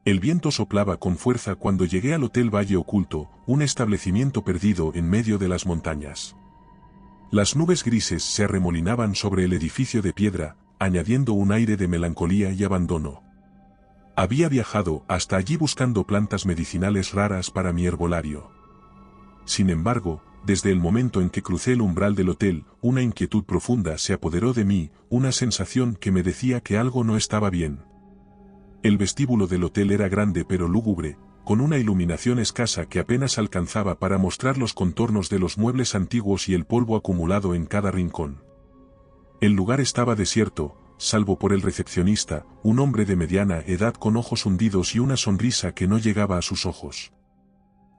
El viento soplaba con fuerza cuando llegué al Hotel Valle Oculto, un establecimiento perdido en medio de las montañas. Las nubes grises se arremolinaban sobre el edificio de piedra, añadiendo un aire de melancolía y abandono. Había viajado hasta allí buscando plantas medicinales raras para mi herbolario. Sin embargo, desde el momento en que crucé el umbral del hotel, una inquietud profunda se apoderó de mí, una sensación que me decía que algo no estaba bien. El vestíbulo del hotel era grande pero lúgubre, con una iluminación escasa que apenas alcanzaba para mostrar los contornos de los muebles antiguos y el polvo acumulado en cada rincón. El lugar estaba desierto, salvo por el recepcionista, un hombre de mediana edad con ojos hundidos y una sonrisa que no llegaba a sus ojos.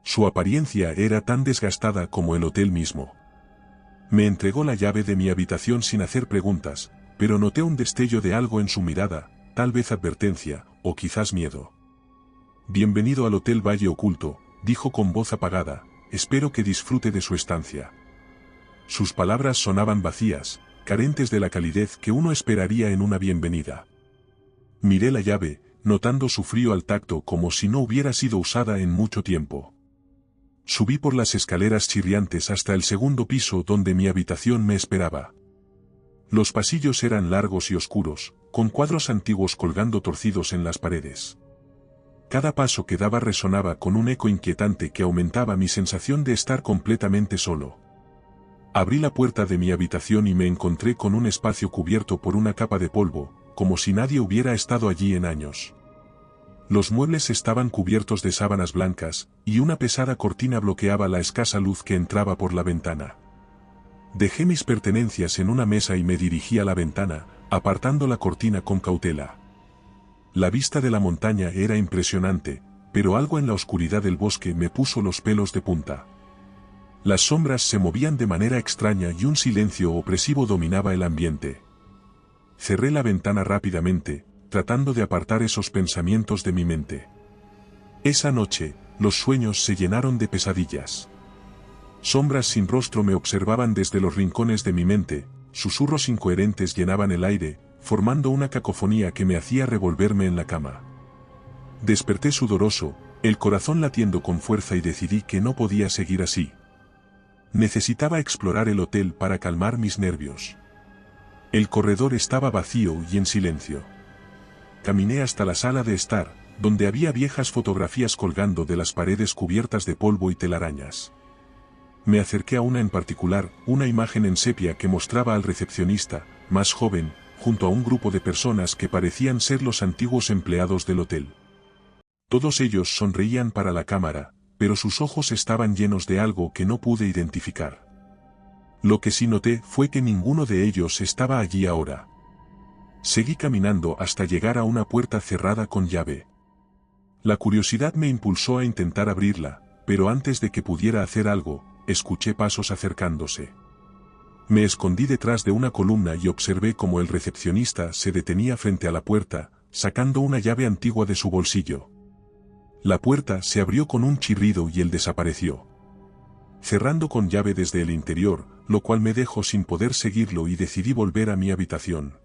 Su apariencia era tan desgastada como el hotel mismo. Me entregó la llave de mi habitación sin hacer preguntas, pero noté un destello de algo en su mirada, tal vez advertencia, o quizás miedo. «Bienvenido al Hotel Valle Oculto», dijo con voz apagada, «espero que disfrute de su estancia». Sus palabras sonaban vacías, carentes de la calidez que uno esperaría en una bienvenida. Miré la llave, notando su frío al tacto como si no hubiera sido usada en mucho tiempo. Subí por las escaleras chirriantes hasta el segundo piso donde mi habitación me esperaba. Los pasillos eran largos y oscuros, con cuadros antiguos colgando torcidos en las paredes. Cada paso que daba resonaba con un eco inquietante que aumentaba mi sensación de estar completamente solo. Abrí la puerta de mi habitación y me encontré con un espacio cubierto por una capa de polvo, como si nadie hubiera estado allí en años. Los muebles estaban cubiertos de sábanas blancas, y una pesada cortina bloqueaba la escasa luz que entraba por la ventana. Dejé mis pertenencias en una mesa y me dirigí a la ventana, apartando la cortina con cautela. La vista de la montaña era impresionante, pero algo en la oscuridad del bosque me puso los pelos de punta. Las sombras se movían de manera extraña y un silencio opresivo dominaba el ambiente. Cerré la ventana rápidamente, tratando de apartar esos pensamientos de mi mente. Esa noche, los sueños se llenaron de pesadillas. Sombras sin rostro me observaban desde los rincones de mi mente, susurros incoherentes llenaban el aire, formando una cacofonía que me hacía revolverme en la cama. Desperté sudoroso, el corazón latiendo con fuerza y decidí que no podía seguir así. Necesitaba explorar el hotel para calmar mis nervios. El corredor estaba vacío y en silencio. Caminé hasta la sala de estar, donde había viejas fotografías colgando de las paredes cubiertas de polvo y telarañas. Me acerqué a una en particular, una imagen en sepia que mostraba al recepcionista, más joven, junto a un grupo de personas que parecían ser los antiguos empleados del hotel. Todos ellos sonreían para la cámara, pero sus ojos estaban llenos de algo que no pude identificar. Lo que sí noté fue que ninguno de ellos estaba allí ahora. Seguí caminando hasta llegar a una puerta cerrada con llave. La curiosidad me impulsó a intentar abrirla, pero antes de que pudiera hacer algo, escuché pasos acercándose. Me escondí detrás de una columna y observé cómo el recepcionista se detenía frente a la puerta, sacando una llave antigua de su bolsillo. La puerta se abrió con un chirrido y él desapareció, cerrando con llave desde el interior, lo cual me dejó sin poder seguirlo y decidí volver a mi habitación.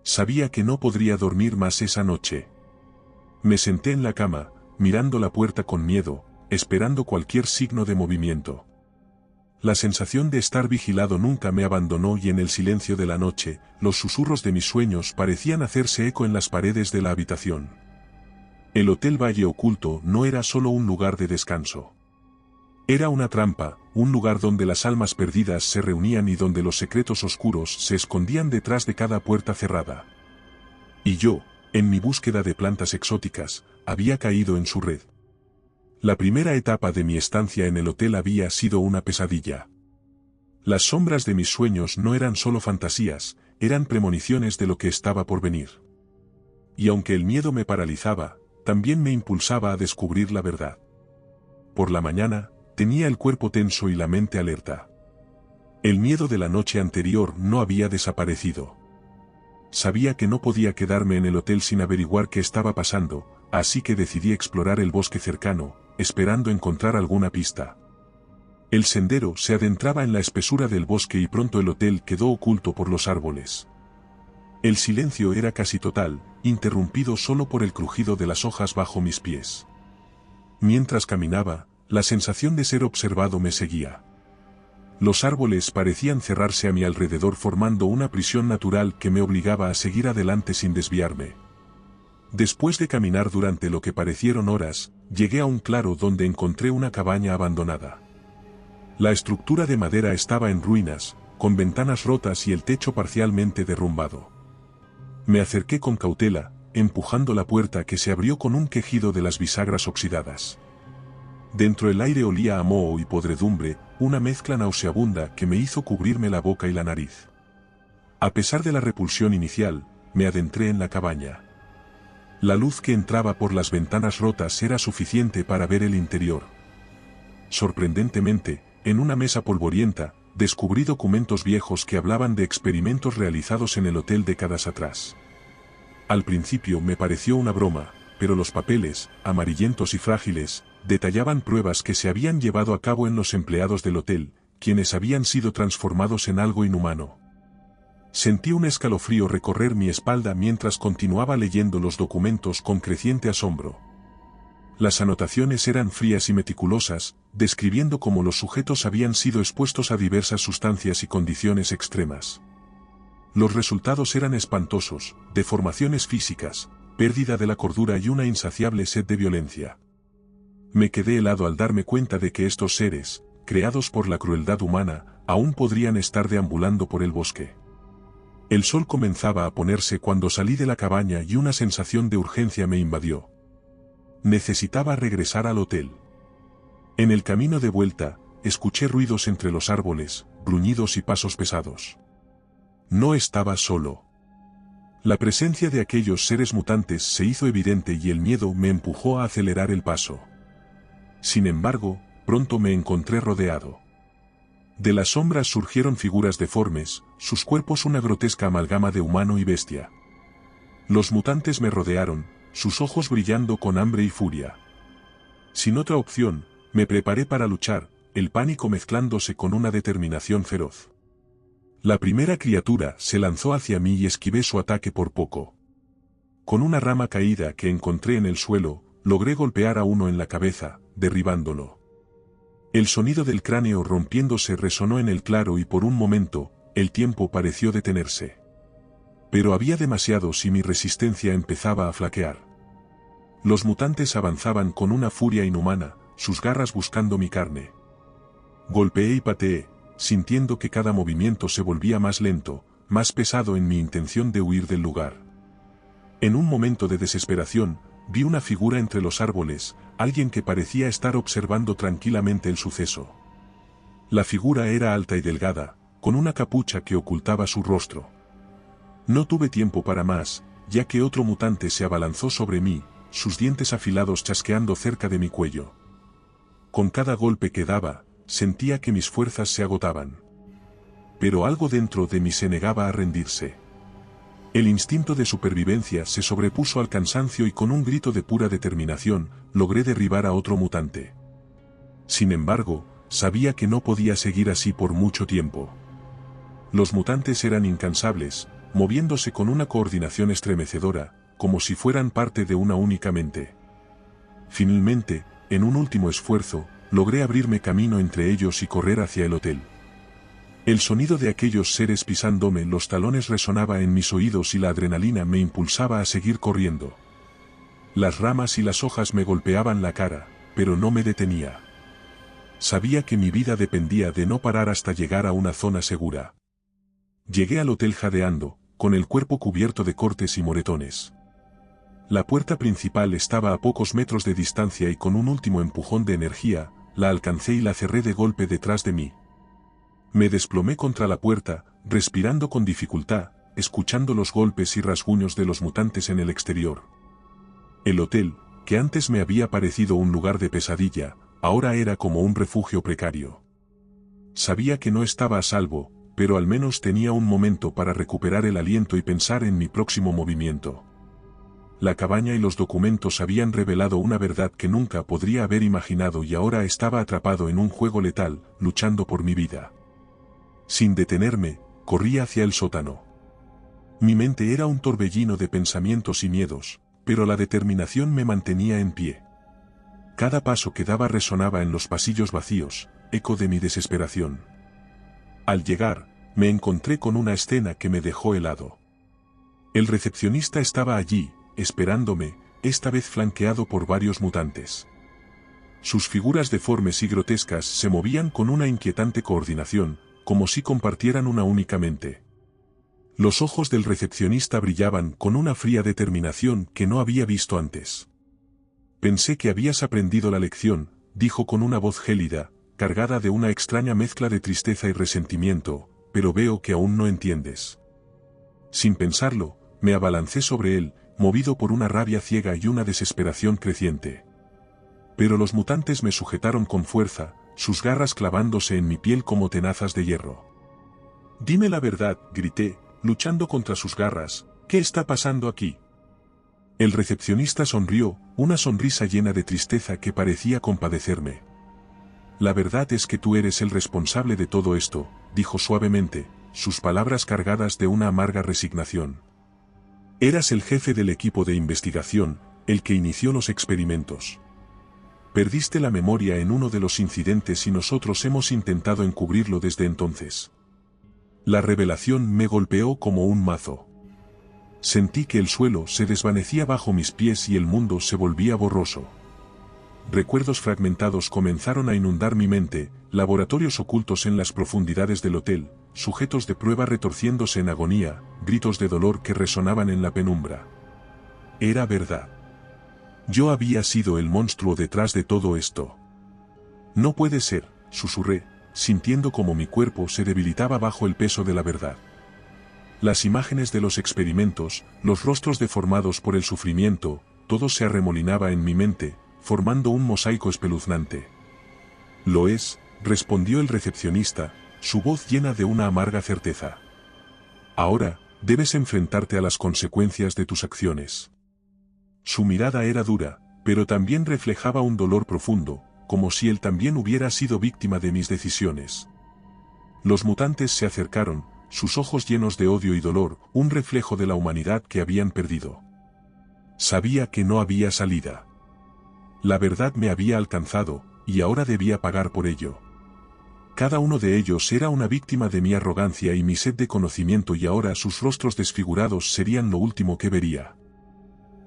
Sabía que no podría dormir más esa noche. Me senté en la cama, mirando la puerta con miedo, esperando cualquier signo de movimiento. La sensación de estar vigilado nunca me abandonó y en el silencio de la noche, los susurros de mis sueños parecían hacerse eco en las paredes de la habitación. El Hotel Valle Oculto no era solo un lugar de descanso. Era una trampa, un lugar donde las almas perdidas se reunían y donde los secretos oscuros se escondían detrás de cada puerta cerrada. Y yo, en mi búsqueda de plantas exóticas, había caído en su red. La primera etapa de mi estancia en el hotel había sido una pesadilla. Las sombras de mis sueños no eran solo fantasías, eran premoniciones de lo que estaba por venir. Y aunque el miedo me paralizaba, también me impulsaba a descubrir la verdad. Por la mañana, tenía el cuerpo tenso y la mente alerta. El miedo de la noche anterior no había desaparecido. Sabía que no podía quedarme en el hotel sin averiguar qué estaba pasando, así que decidí explorar el bosque cercano, esperando encontrar alguna pista. El sendero se adentraba en la espesura del bosque y pronto el hotel quedó oculto por los árboles. El silencio era casi total, interrumpido solo por el crujido de las hojas bajo mis pies. Mientras caminaba, la sensación de ser observado me seguía. Los árboles parecían cerrarse a mi alrededor formando una prisión natural que me obligaba a seguir adelante sin desviarme. Después de caminar durante lo que parecieron horas, llegué a un claro donde encontré una cabaña abandonada. La estructura de madera estaba en ruinas, con ventanas rotas y el techo parcialmente derrumbado. Me acerqué con cautela, empujando la puerta que se abrió con un quejido de las bisagras oxidadas. Dentro el aire olía a moho y podredumbre, una mezcla nauseabunda que me hizo cubrirme la boca y la nariz. A pesar de la repulsión inicial, me adentré en la cabaña. La luz que entraba por las ventanas rotas era suficiente para ver el interior. Sorprendentemente, en una mesa polvorienta, descubrí documentos viejos que hablaban de experimentos realizados en el hotel décadas atrás. Al principio me pareció una broma, pero los papeles, amarillentos y frágiles, detallaban pruebas que se habían llevado a cabo en los empleados del hotel, quienes habían sido transformados en algo inhumano. Sentí un escalofrío recorrer mi espalda mientras continuaba leyendo los documentos con creciente asombro. Las anotaciones eran frías y meticulosas, describiendo cómo los sujetos habían sido expuestos a diversas sustancias y condiciones extremas. Los resultados eran espantosos: deformaciones físicas, pérdida de la cordura y una insaciable sed de violencia. Me quedé helado al darme cuenta de que estos seres, creados por la crueldad humana, aún podrían estar deambulando por el bosque. El sol comenzaba a ponerse cuando salí de la cabaña y una sensación de urgencia me invadió. Necesitaba regresar al hotel. En el camino de vuelta, escuché ruidos entre los árboles, gruñidos y pasos pesados. No estaba solo. La presencia de aquellos seres mutantes se hizo evidente y el miedo me empujó a acelerar el paso. Sin embargo, pronto me encontré rodeado. De las sombras surgieron figuras deformes, sus cuerpos una grotesca amalgama de humano y bestia. Los mutantes me rodearon, sus ojos brillando con hambre y furia. Sin otra opción, me preparé para luchar, el pánico mezclándose con una determinación feroz. La primera criatura se lanzó hacia mí y esquivé su ataque por poco. Con una rama caída que encontré en el suelo, logré golpear a uno en la cabeza, derribándolo. El sonido del cráneo rompiéndose resonó en el claro y por un momento, el tiempo pareció detenerse. Pero había demasiados y mi resistencia empezaba a flaquear. Los mutantes avanzaban con una furia inhumana, sus garras buscando mi carne. Golpeé y pateé, sintiendo que cada movimiento se volvía más lento, más pesado en mi intención de huir del lugar. En un momento de desesperación, vi una figura entre los árboles, alguien que parecía estar observando tranquilamente el suceso. La figura era alta y delgada, con una capucha que ocultaba su rostro. No tuve tiempo para más, ya que otro mutante se abalanzó sobre mí, sus dientes afilados chasqueando cerca de mi cuello. Con cada golpe que daba, sentía que mis fuerzas se agotaban. Pero algo dentro de mí se negaba a rendirse. El instinto de supervivencia se sobrepuso al cansancio y con un grito de pura determinación, logré derribar a otro mutante. Sin embargo, sabía que no podía seguir así por mucho tiempo. Los mutantes eran incansables, moviéndose con una coordinación estremecedora, como si fueran parte de una única mente. Finalmente, en un último esfuerzo, logré abrirme camino entre ellos y correr hacia el hotel. El sonido de aquellos seres pisándome los talones resonaba en mis oídos y la adrenalina me impulsaba a seguir corriendo. Las ramas y las hojas me golpeaban la cara, pero no me detenía. Sabía que mi vida dependía de no parar hasta llegar a una zona segura. Llegué al hotel jadeando, con el cuerpo cubierto de cortes y moretones. La puerta principal estaba a pocos metros de distancia y con un último empujón de energía, la alcancé y la cerré de golpe detrás de mí. Me desplomé contra la puerta, respirando con dificultad, escuchando los golpes y rasguños de los mutantes en el exterior. El hotel, que antes me había parecido un lugar de pesadilla, ahora era como un refugio precario. Sabía que no estaba a salvo, pero al menos tenía un momento para recuperar el aliento y pensar en mi próximo movimiento. La cabaña y los documentos habían revelado una verdad que nunca podría haber imaginado y ahora estaba atrapado en un juego letal, luchando por mi vida. Sin detenerme, corrí hacia el sótano. Mi mente era un torbellino de pensamientos y miedos, pero la determinación me mantenía en pie. Cada paso que daba resonaba en los pasillos vacíos, eco de mi desesperación. Al llegar, me encontré con una escena que me dejó helado. El recepcionista estaba allí, esperándome, esta vez flanqueado por varios mutantes. Sus figuras deformes y grotescas se movían con una inquietante coordinación, como si compartieran una única mente. Los ojos del recepcionista brillaban con una fría determinación que no había visto antes. Pensé que habías aprendido la lección, dijo con una voz gélida, cargada de una extraña mezcla de tristeza y resentimiento, pero veo que aún no entiendes. Sin pensarlo, me abalancé sobre él, movido por una rabia ciega y una desesperación creciente. Pero los mutantes me sujetaron con fuerza, sus garras clavándose en mi piel como tenazas de hierro. Dime la verdad, grité, luchando contra sus garras, ¿qué está pasando aquí? El recepcionista sonrió, una sonrisa llena de tristeza que parecía compadecerme. La verdad es que tú eres el responsable de todo esto, dijo suavemente, sus palabras cargadas de una amarga resignación. Eras el jefe del equipo de investigación, el que inició los experimentos. Perdiste la memoria en uno de los incidentes y nosotros hemos intentado encubrirlo desde entonces. La revelación me golpeó como un mazo. Sentí que el suelo se desvanecía bajo mis pies y el mundo se volvía borroso. Recuerdos fragmentados comenzaron a inundar mi mente, laboratorios ocultos en las profundidades del hotel, sujetos de prueba retorciéndose en agonía, gritos de dolor que resonaban en la penumbra. Era verdad. Yo había sido el monstruo detrás de todo esto. No puede ser, susurré, sintiendo como mi cuerpo se debilitaba bajo el peso de la verdad. Las imágenes de los experimentos, los rostros deformados por el sufrimiento, todo se arremolinaba en mi mente, formando un mosaico espeluznante. Lo es, respondió el recepcionista, su voz llena de una amarga certeza. Ahora, debes enfrentarte a las consecuencias de tus acciones. Su mirada era dura, pero también reflejaba un dolor profundo, como si él también hubiera sido víctima de mis decisiones. Los mutantes se acercaron, sus ojos llenos de odio y dolor, un reflejo de la humanidad que habían perdido. Sabía que no había salida. La verdad me había alcanzado, y ahora debía pagar por ello. Cada uno de ellos era una víctima de mi arrogancia y mi sed de conocimiento y ahora sus rostros desfigurados serían lo último que vería.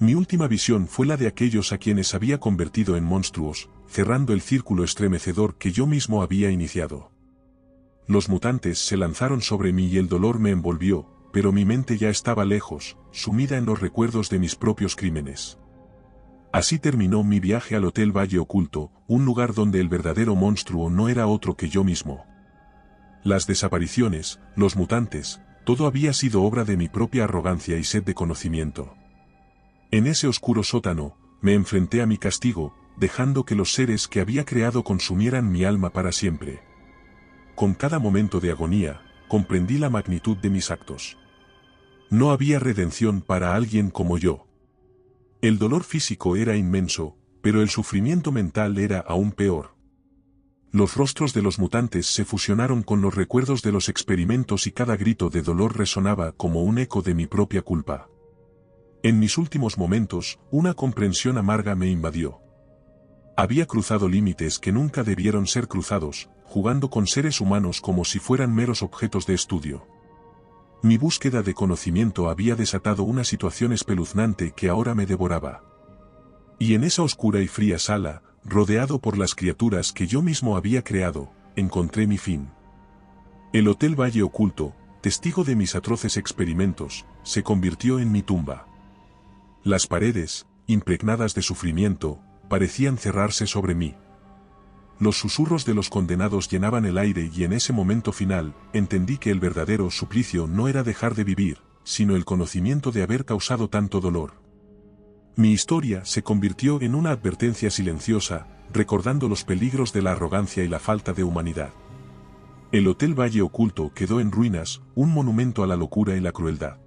Mi última visión fue la de aquellos a quienes había convertido en monstruos, cerrando el círculo estremecedor que yo mismo había iniciado. Los mutantes se lanzaron sobre mí y el dolor me envolvió, pero mi mente ya estaba lejos, sumida en los recuerdos de mis propios crímenes. Así terminó mi viaje al Hotel Valle Oculto, un lugar donde el verdadero monstruo no era otro que yo mismo. Las desapariciones, los mutantes, todo había sido obra de mi propia arrogancia y sed de conocimiento. En ese oscuro sótano, me enfrenté a mi castigo, dejando que los seres que había creado consumieran mi alma para siempre. Con cada momento de agonía, comprendí la magnitud de mis actos. No había redención para alguien como yo. El dolor físico era inmenso, pero el sufrimiento mental era aún peor. Los rostros de los mutantes se fusionaron con los recuerdos de los experimentos y cada grito de dolor resonaba como un eco de mi propia culpa. En mis últimos momentos, una comprensión amarga me invadió. Había cruzado límites que nunca debieron ser cruzados, jugando con seres humanos como si fueran meros objetos de estudio. Mi búsqueda de conocimiento había desatado una situación espeluznante que ahora me devoraba. Y en esa oscura y fría sala, rodeado por las criaturas que yo mismo había creado, encontré mi fin. El Hotel Valle Oculto, testigo de mis atroces experimentos, se convirtió en mi tumba. Las paredes, impregnadas de sufrimiento, parecían cerrarse sobre mí. Los susurros de los condenados llenaban el aire y en ese momento final, entendí que el verdadero suplicio no era dejar de vivir, sino el conocimiento de haber causado tanto dolor. Mi historia se convirtió en una advertencia silenciosa, recordando los peligros de la arrogancia y la falta de humanidad. El Hotel Valle Oculto quedó en ruinas, un monumento a la locura y la crueldad.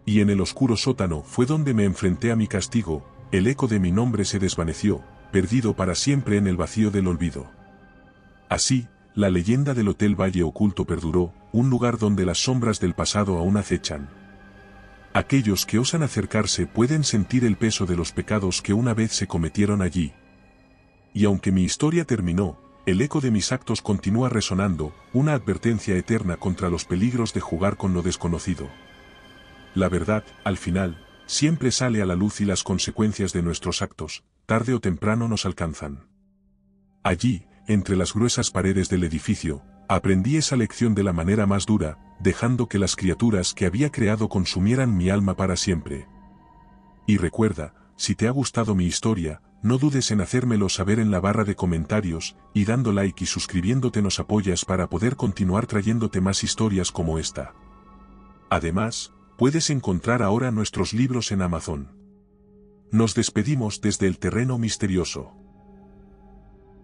Y en el oscuro sótano fue donde me enfrenté a mi castigo, el eco de mi nombre se desvaneció, perdido para siempre en el vacío del olvido. Así, la leyenda del Hotel Valle Oculto perduró, un lugar donde las sombras del pasado aún acechan. Aquellos que osan acercarse pueden sentir el peso de los pecados que una vez se cometieron allí. Y aunque mi historia terminó, el eco de mis actos continúa resonando, una advertencia eterna contra los peligros de jugar con lo desconocido. La verdad, al final, siempre sale a la luz y las consecuencias de nuestros actos, tarde o temprano nos alcanzan. Allí, entre las gruesas paredes del edificio, aprendí esa lección de la manera más dura, dejando que las criaturas que había creado consumieran mi alma para siempre. Y recuerda, si te ha gustado mi historia, no dudes en hacérmelo saber en la barra de comentarios, y dando like y suscribiéndote nos apoyas para poder continuar trayéndote más historias como esta. Además, puedes encontrar ahora nuestros libros en Amazon. Nos despedimos desde el terreno misterioso.